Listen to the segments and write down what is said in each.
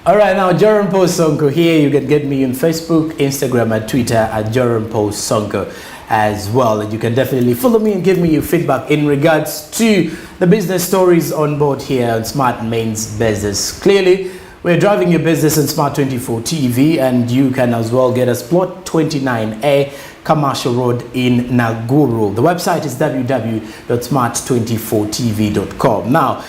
All right, now Joram Post Sonko here. You can get me on Facebook, Instagram, and Twitter at Joram Post Sonko as well. And you can definitely follow me and give me your feedback in regards to the business stories on board here on Smart Mains Business. Clearly, we're driving your business in Smart 24 TV, and you can as well get us plot 29A Commercial Road in Naguru. The website is www.smart24tv.com. Now,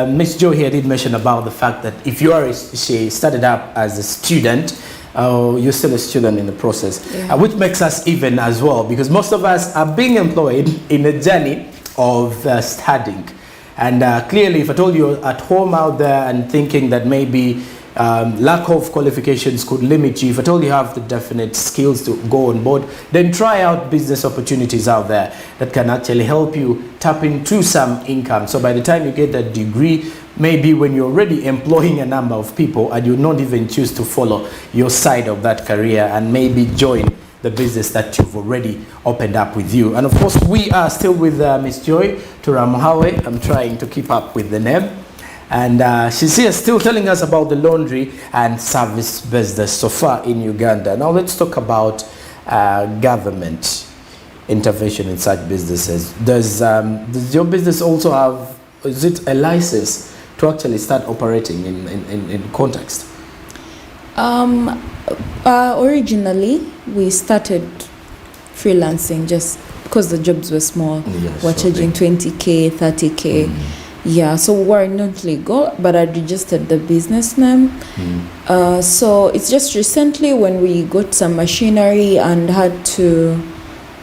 Miss Jo here did mention about the fact that if you are, she started up as a student, you're still a student in the process, which makes us even as well, because most of us are being employed in a journey of studying. And clearly, if I told you at home out there and thinking that maybe lack of qualifications could limit you, if I told you have the definite skills to go on board, then try out business opportunities out there that can actually help you tap into some income. So by the time you get that degree, maybe when you're already employing a number of people and you not even choose to follow your side of that career and maybe join the business that you've already opened up with you. And of course, we are still with Miss Joy Turamuhawe. I'm trying to keep up with the name. And she's here still telling us about the laundry and service business so far in Uganda. Now let's talk about government intervention in such businesses. Does your business also have, is it a license to actually start operating in context? Originally, we started freelancing just because the jobs were small. Yes, we're charging 20K, 30K. Yeah, so we were not legal, but I registered the business name. So it's just recently when we got some machinery and had to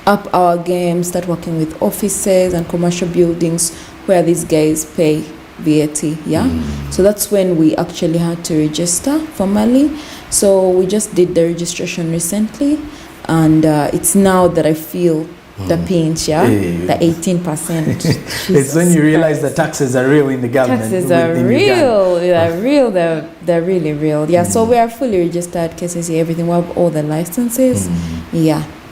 up our game, start working with offices and commercial buildings where these guys pay VAT, So that's when we actually had to register formally. So we just did the registration recently, and it's now that I feel the pinch, the 18%. It's when you realize the taxes are real in the government. Taxes are real, they're really real. So we are fully registered, KCC, everything, we have all the licenses.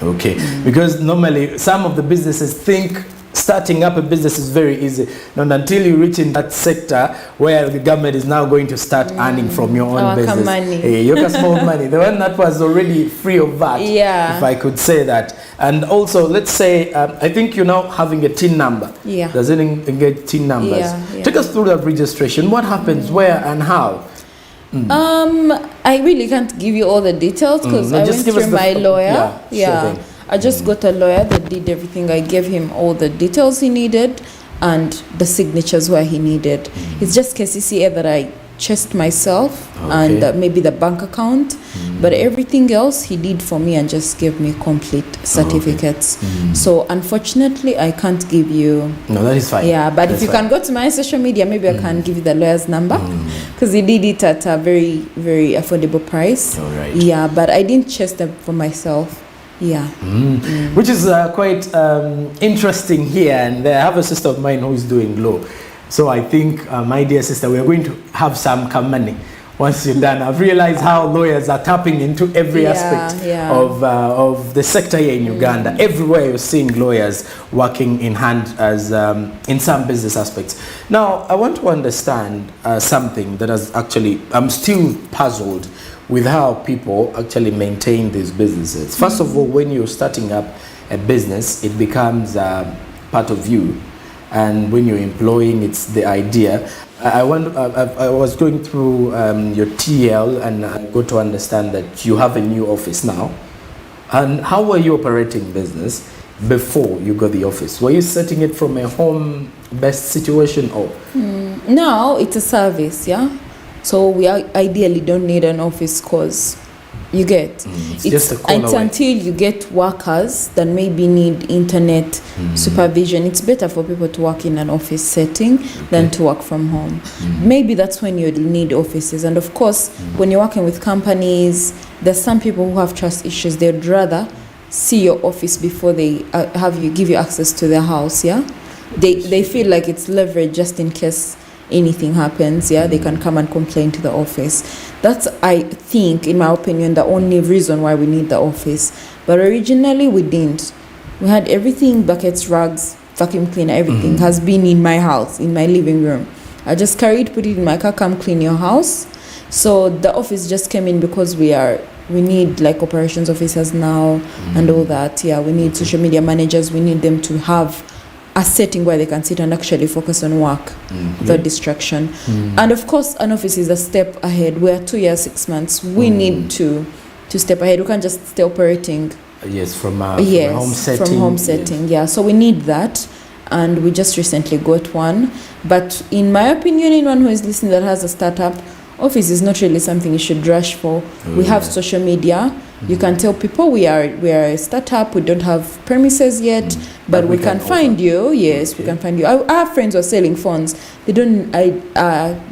Okay, because normally some of the businesses think starting up a business is very easy. Not until you reach in that sector where the government is now going to start earning from your own business. Money. Your small money. The one that was already free of VAT, if I could say that. And also, let's say, I think you're now having a TIN number. Does it get TIN numbers? Take us through that registration. What happens, where and how? I really can't give you all the details because I went through my lawyer. I just got a lawyer that did everything. I gave him all the details he needed and the signatures where he needed. It's just KCCA that I chased myself and maybe the bank account. But everything else he did for me and just gave me complete certificates. So unfortunately, I can't give you... No, that is fine. But if you can go to my social media, maybe I can give you the lawyer's number. Because he did it at a very, very affordable price. But I didn't chase them for myself. Which is quite interesting here, and I have a sister of mine who is doing law. So I think, my dear sister, we are going to have some money once you're done. I've realized how lawyers are tapping into every aspect of the sector here in Uganda. Everywhere you're seeing lawyers working in hand as in some business aspects. Now, I want to understand something that has actually, I'm still puzzled with how people actually maintain these businesses. First of all, when you're starting up a business, it becomes part of you. And when you're employing, it's the idea. I was going through your TL and I got to understand that you have a new office now. And how were you operating business before you got the office? Were you setting it from a home-based situation or? No, it's a service, So we ideally don't need an office because you get it's just a corner it's until you get workers that maybe need internet supervision. It's better for people to work in an office setting than to work from home. Maybe that's when you need offices. And of course, when you're working with companies, there's some people who have trust issues. They'd rather see your office before they give you access to their house. They feel like it's leverage just in case anything happens, they can come and complain to the office. That's, I think, in my opinion, the only reason why we need the office. But originally we didn't. We had everything, buckets, rugs, vacuum cleaner, everything has been in my house, in my living room. I just carried, put it in my car, come clean your house. So the office just came in because we need like operations officers now and all that. Yeah, we need social media managers. We need them to have a setting where they can sit and actually focus on work without distraction. And of course, an office is a step ahead. We're 2 years, 6 months. We need to step ahead. We can't just stay operating. Yes, from home setting. From home setting, yeah. So we need that. And we just recently got one. But in my opinion, anyone who is listening that has a startup, office is not really something you should rush for. We have social media. You can tell people we are a startup. We don't have premises yet, but we can find you. Yes, we can find you. I have friends who are selling phones. They don't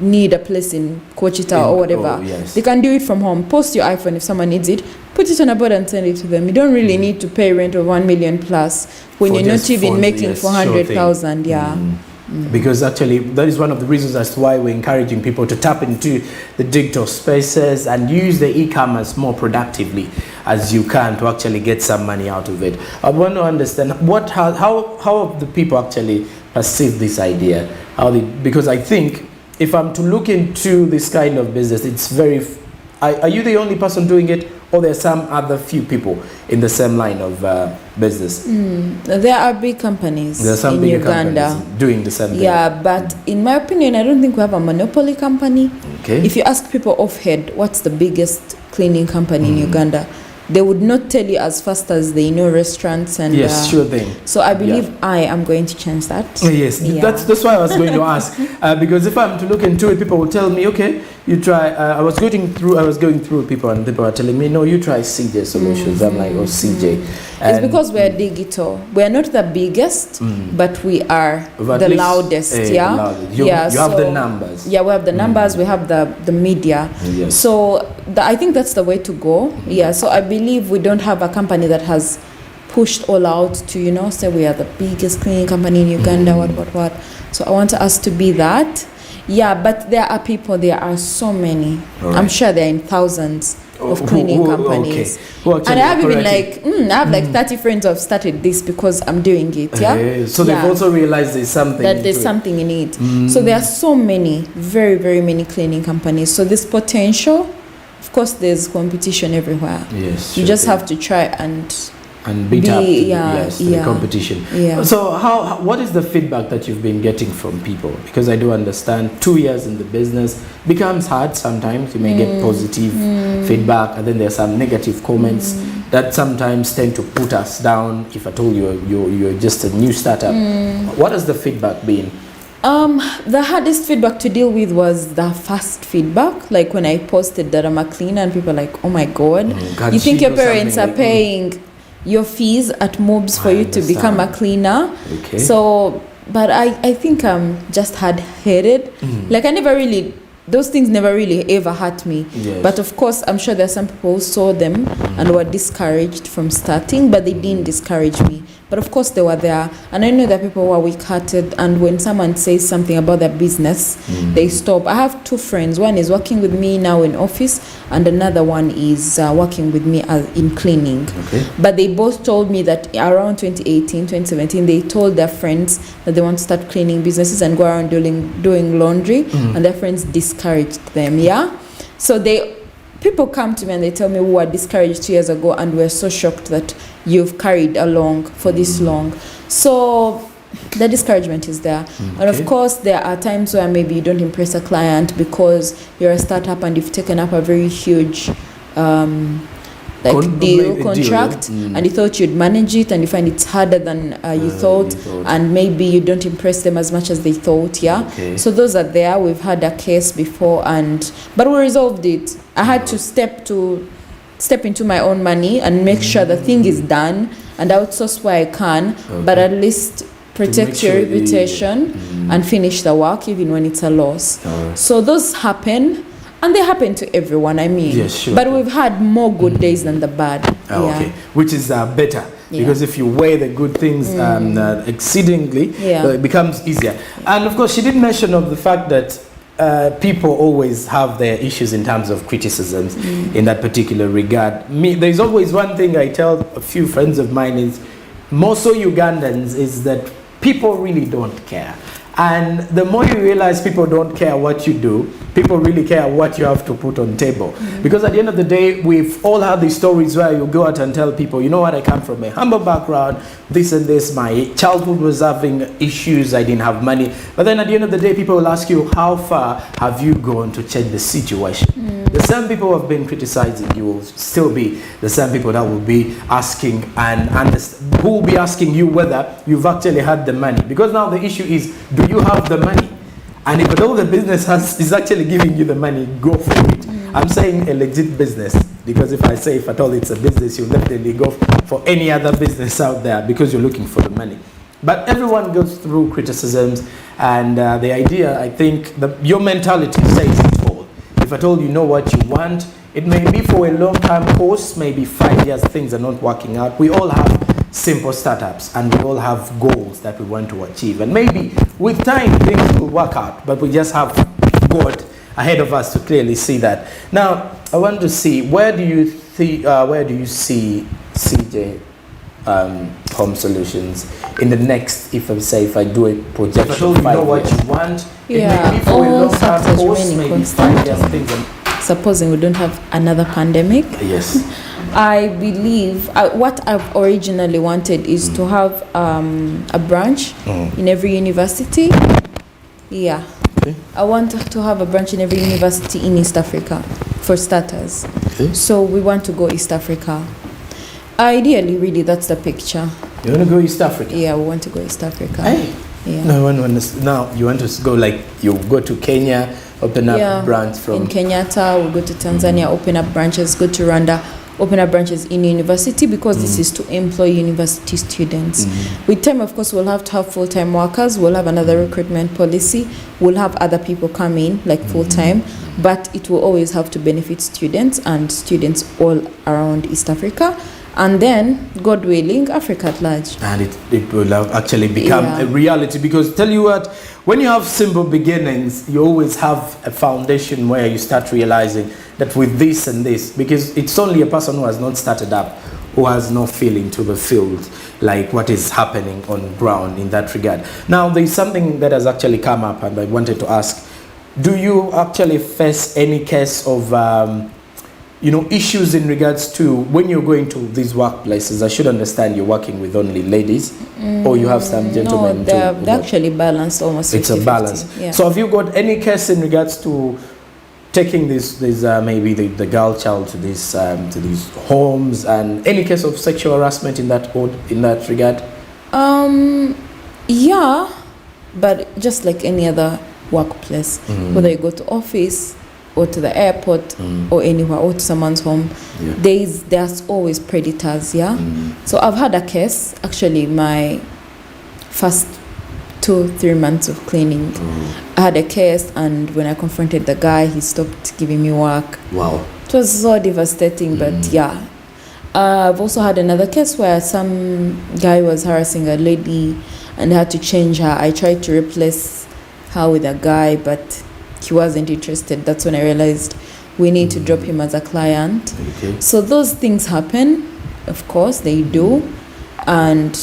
need a place in Coachita or whatever. They can do it from home. Post your iPhone if someone needs it. Put it on a board and send it to them. You don't really need to pay rent of 1 million plus when you're not even making 400,000. Because actually that is one of the reasons as to why we're encouraging people to tap into the digital spaces and use the e-commerce more productively as you can to actually get some money out of it. I want to understand how the people actually perceive this idea. Because I think if I'm to look into this kind of business, it's very... Are you the only person doing it, or there are some other few people in the same line of business? There are big companies there are some in bigger Uganda companies doing the same thing. Yeah, but in my opinion, I don't think we have a monopoly company. Okay. If you ask people off head, what's the biggest cleaning company in Uganda? They would not tell you as fast as they know restaurants and yes, sure thing. So I believe I am going to change that. Yes, that's why I was going to ask because if I'm to look into it, people will tell me, okay, you try. I was going through people, and people are telling me, no, you try CJ Solutions. I'm like, oh, CJ. It's because we are digital. We are not the biggest, but we are the loudest. You have the numbers. Yeah, we have the numbers. We have the media. Yes. So I think that's the way to go. Yeah. So I believe we don't have a company that has pushed all out to say we are the biggest cleaning company in Uganda. What. So I want us to be that. Yeah, but there are people. There are so many. Right. I'm sure there are in thousands of cleaning companies. Okay. And I have even I have 30 friends who have started this because I'm doing it. Yeah. So they've also realized there's something in it. So there are so many, very, very many cleaning companies. So this potential, of course, there's competition everywhere. Yes. You just have to try and beat up the competition. Yeah. So what is the feedback that you've been getting from people? Because I do understand 2 years in the business becomes hard sometimes. You may get positive feedback, and then there's some negative comments that sometimes tend to put us down if at all you're just a new startup. What has the feedback been? The hardest feedback to deal with was the first feedback, like when I posted that I'm a cleaner and people are like, oh my God, you think your parents are paying your fees at MOBS for you to become a cleaner? Okay. So, but I think I'm just hard-headed. Like those things never really ever hurt me. Yes. But of course, I'm sure there are some people who saw them and were discouraged from starting, but they didn't discourage me. But of course, they were there. And I know that people were weak-hearted, and when someone says something about their business, they stop. I have 2 friends. One is working with me now in office, and another one is working with me in cleaning. Okay. But they both told me that around 2018, 2017, they told their friends that they want to start cleaning businesses and go around doing laundry, and their friends discouraged them, So people come to me and they tell me we were discouraged 2 years ago and we're so shocked that you've carried along for this long. So the discouragement is there. And of course, there are times where maybe you don't impress a client because you're a startup and you've taken up a very huge contract, and you thought you'd manage it, and you find it's harder than you thought, and maybe you don't impress them as much as they thought. So those are there. We've had a case before, but we resolved it. I had to step into my own money and make sure the thing is done and outsource where I can, but at least protect your reputation and finish the work even when it's a loss. So those happen. And they happen to everyone, I mean. Yes, sure. But we've had more good days than the bad. Okay, which is better. Because if you weigh the good things exceedingly, it becomes easier. And of course, she did mention of the fact that people always have their issues in terms of criticisms in that particular regard. There's always one thing I tell a few friends of mine is, more so Ugandans, is that people really don't care. And the more you realize people don't care what you do, people really care what you have to put on table. Because at the end of the day, we've all had these stories where you go out and tell people, you know what, I come from a humble background, this and this, my childhood was having issues, I didn't have money. But then at the end of the day, people will ask you, how far have you gone to change the situation? The same people who have been criticizing you will still be the same people that will be asking and who will be asking you whether you've actually had the money. Because now the issue is, do you have the money? And if at all the business is actually giving you the money, go for it. I'm saying a legit business, because if I say if at all it's a business, you'll definitely go for any other business out there because you're looking for the money. But everyone goes through criticisms, and the idea, I think, your mentality says it all. If at all you know what you want, it may be for a long-term course, maybe 5 years, things are not working out. We all have simple startups, and we all have goals that we want to achieve. And maybe with time, things will work out, but we just have God ahead of us to clearly see that. Now, I want to see, where do you see CJ Home Solutions in the next, if I do a projection, if you know what you want, Yeah, it may be for a all long-term factors course, remaining maybe 5 years, things are, Supposing we don't have another pandemic, yes. I believe what I've originally wanted is to have a branch in every university. Yeah. Okay. I want to have a branch in every university in East Africa, for starters. Okay. So we want to go East Africa. Ideally, really, that's the picture. You want to go East Africa? Yeah, we want to go East Africa. Hey. Yeah. No, now you want to go, like, you go to Kenya, open up branch from in Kenyatta, we'll go to Tanzania, open up branches, go to Rwanda, open up branches in university, because this is to employ university students. With time, of course, we'll have to have full-time workers, we'll have another recruitment policy, we'll have other people come in, like full-time, but it will always have to benefit students and students all around East Africa. And then, God willing, Africa at large. And it will actually become a reality, because tell you what, when you have simple beginnings, you always have a foundation where you start realizing that with this and this, because it's only a person who has not started up who has no feeling to the field, like what is happening on ground in that regard. Now, there's something that has actually come up, and I wanted to ask, do you actually face any case of issues in regards to when you're going to these workplaces? I should understand you're working with only ladies, or you have some gentlemen. No, they're actually balanced almost. It's 50-50. a balance. Yeah. So have you got any case in regards to taking this maybe the girl child to these homes, and any case of sexual harassment in that regard? Yeah, but just like any other workplace, whether you go to office or to the airport or anywhere, or to someone's home, there's always predators. So I've had a case, actually my first 2-3 months of cleaning. I had a case, and when I confronted the guy, he stopped giving me work. Wow. It was so devastating, but yeah. I've also had another case where some guy was harassing a lady and I had to change her. I tried to replace her with a guy, but he wasn't interested. That's when I realized we need to drop him as a client. Okay. So those things happen, of course, they do. And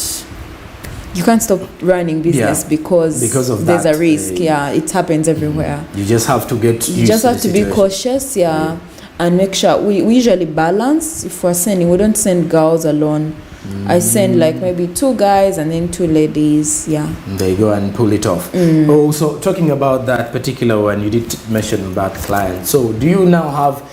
you can't stop running business because of there's that, a risk. It happens everywhere. You just have to get used You just to have the to be situation. cautious, and make sure we usually balance. If we're sending, we don't send girls alone. I send like maybe 2 guys and then 2 ladies. They go and pull it off. So talking about that particular one, you did mention about clients. So do you now have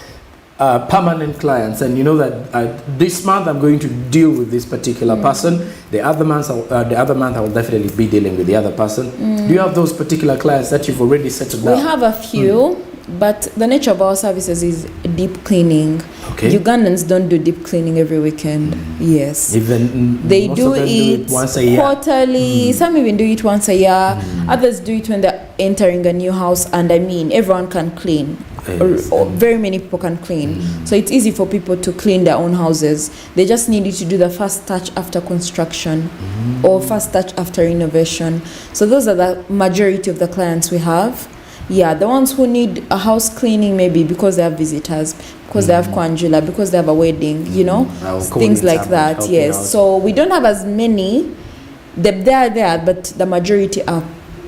permanent clients, and you know that this month I'm going to deal with this particular person, the other month I will definitely be dealing with the other person? Do you have those particular clients that you've already settled down? We have a few, but the nature of our services is deep cleaning. Okay. Ugandans don't do deep cleaning every weekend. Yes. Even They most do of them it once a year. quarterly. Some even do it once a year. Others do it when they're entering a new house, and I mean everyone can clean. Yes. Or very many people can clean. So it's easy for people to clean their own houses. They just need you to do the first touch after construction or first touch after renovation. So those are the majority of the clients we have. The ones who need a house cleaning, maybe because they have visitors, because they have kwanjula, because they have a wedding, things like that. Yes. So we don't have as many. They are there, but the majority are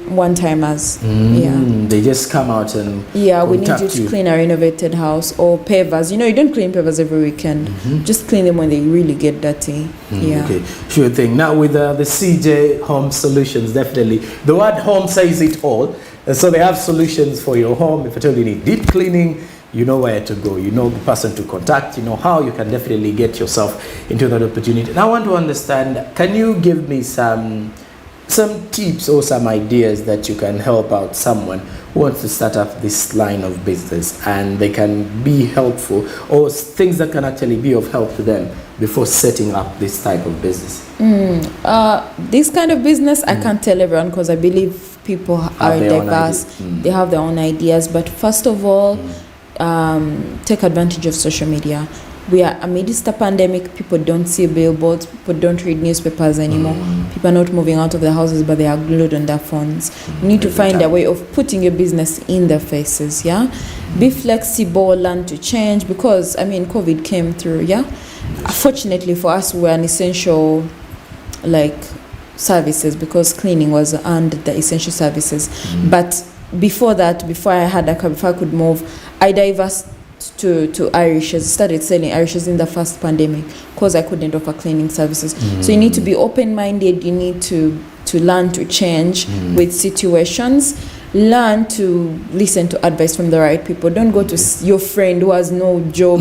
one-timers. They just come out and we need contact you to clean a renovated house or pavers. You know, you don't clean pavers every weekend. Just clean them when they really get dirty. Okay, sure thing. Now with the CJ Home Solutions, definitely the word home says it all. So they have solutions for your home. If at all you need deep cleaning, you know where to go, you know the person to contact, you know how you can definitely get yourself into that opportunity. And I want to understand, can you give me some tips or some ideas that you can help out someone who wants to start up this line of business, and they can be helpful, or things that can actually be of help to them before setting up this type of business? This kind of business, I can't tell everyone because I believe people are diverse. They have their own ideas. But first of all, take advantage of social media. We are amidst a pandemic. People don't see billboards. People don't read newspapers anymore. People are not moving out of their houses, but they are glued on their phones. You need to find a way of putting your business in their faces. Be flexible, learn to change, because COVID came through. Fortunately for us, we're an essential services, because cleaning was under the essential services. But before that, before I had a car, before I could move, I diversed to Irishes, started selling Irishes in the first pandemic because I couldn't offer cleaning services. So you need to be open-minded. You need to learn to change with situations. Learn to listen to advice from the right people. Don't go to your friend who has no job,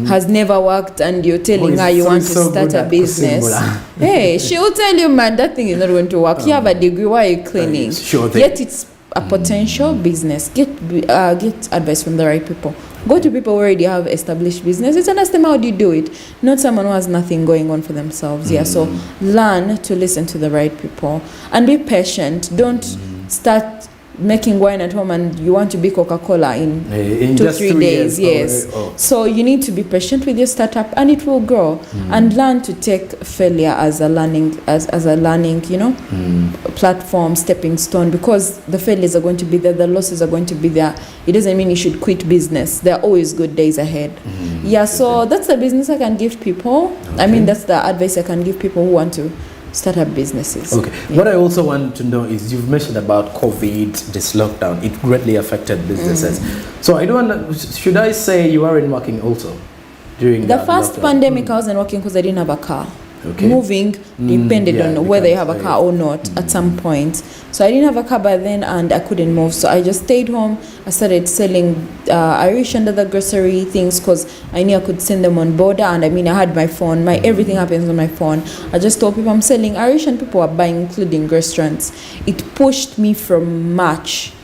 has never worked, and you're telling her you want to start a business. Hey, she will tell you, man, that thing is not going to work. You have a degree, why are you cleaning? Yet it's a potential business. Get advice from the right people. Go to people who already have established businesses and ask them, how do you do it? Not someone who has nothing going on for themselves. So learn to listen to the right people and be patient. Don't start making wine at home and you want to be Coca-Cola in 2-3 days. So you need to be patient with your startup, and it will grow. And learn to take failure as a learning platform, stepping stone, because the failures are going to be there, the losses are going to be there. It doesn't mean you should quit business. There are always good days ahead. So that's the business I can give people. That's the advice I can give people who want to start up businesses. What I also want to know is, you've mentioned about COVID, this lockdown, it greatly affected businesses. So I don't, should I say you aren't working also during the first pandemic? I wasn't working because I didn't have a car. Moving depended on whether you have a car or not at some point. So I didn't have a car by then, and I couldn't move. So I just stayed home. I started selling Irish and other grocery things because I knew I could send them on border. And I had my phone. Everything happens on my phone. I just told people I'm selling Irish, and people are buying, including restaurants. It pushed me from March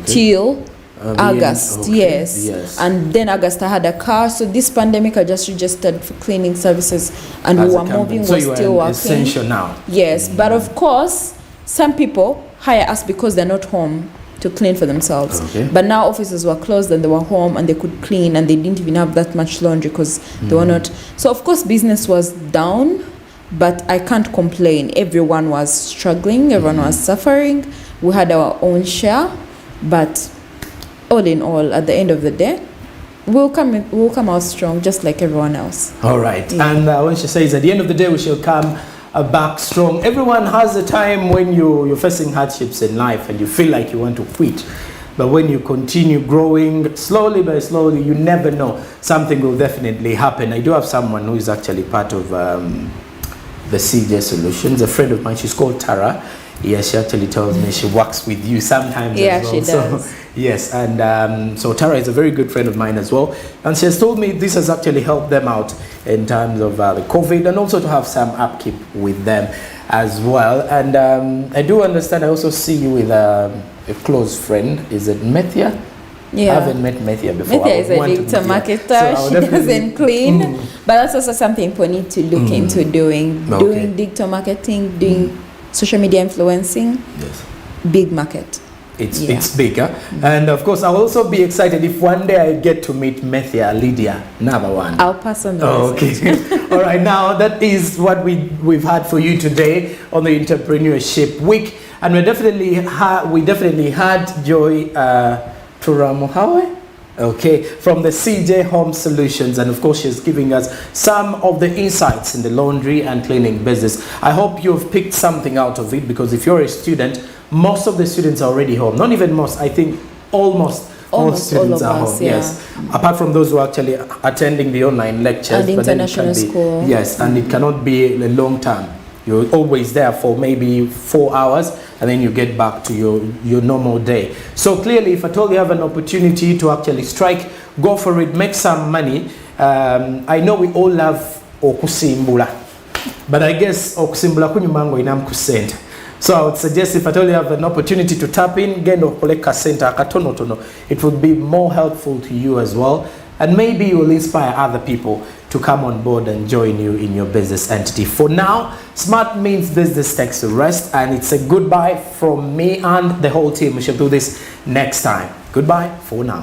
till August, yes. And then August I had a car. So this pandemic I just registered for cleaning services, and we were moving, we're still working. Essential now. Yes, but of course some people hire us because they're not home to clean for themselves. But now offices were closed and they were home and they could clean, and they didn't even have that much laundry because they were not. So of course business was down, but I can't complain. Everyone was struggling, everyone was suffering. We had our own share, but all in all, at the end of the day, we'll come out strong, just like everyone else. All right. And when she says at the end of the day we shall come back strong, everyone has a time when you're facing hardships in life and you feel like you want to quit. But when you continue growing slowly by slowly, you never know, something will definitely happen. I do have someone who is actually part of the CJ Solutions, a friend of mine. She's called Tara. Yes, she actually tells me she works with you sometimes as well. She does. So, yes, and so Tara is a very good friend of mine as well. And she has told me this has actually helped them out in terms of the COVID, and also to have some upkeep with them as well. And I do understand, I also see you with a close friend. Is it Methia? Yeah. I haven't met Methia before. Methia is a digital marketer. So she doesn't clean. But that's also something people need to look into doing. Doing digital marketing, doing social media influencing. Yes. Big market. It's bigger. And of course, I'll also be excited if one day I get to meet Methia, Lydia, another one. I'll pass on the message. All right, now that is what we've had for you today on the Entrepreneurship Week. And we definitely had Joy Turamuhawe, from the CJ Home Solutions, and of course she's giving us some of the insights in the laundry and cleaning business. I hope you've picked something out of it, because if you're a student, most of the students are already home. Not even most, I think almost all students all of are us, home. yeah. Yes, apart from those who are actually attending the online lectures. And but then it international can be, school. Yes, and it cannot be a long term. You're always there for maybe 4 hours, and then you get back to your normal day. So clearly, if at all you have an opportunity to actually strike, go for it, make some money. I know we all love okusimbula, but I guess okusimbula kunyumango inam kusente. So I would suggest if at all you have an opportunity to tap in, gendo koleka center akatono, it would be more helpful to you as well. And maybe you will inspire other people to come on board and join you in your business entity. For now, Smart Means Business takes a rest, and it's a goodbye from me and the whole team. We shall do this next time. Goodbye for now.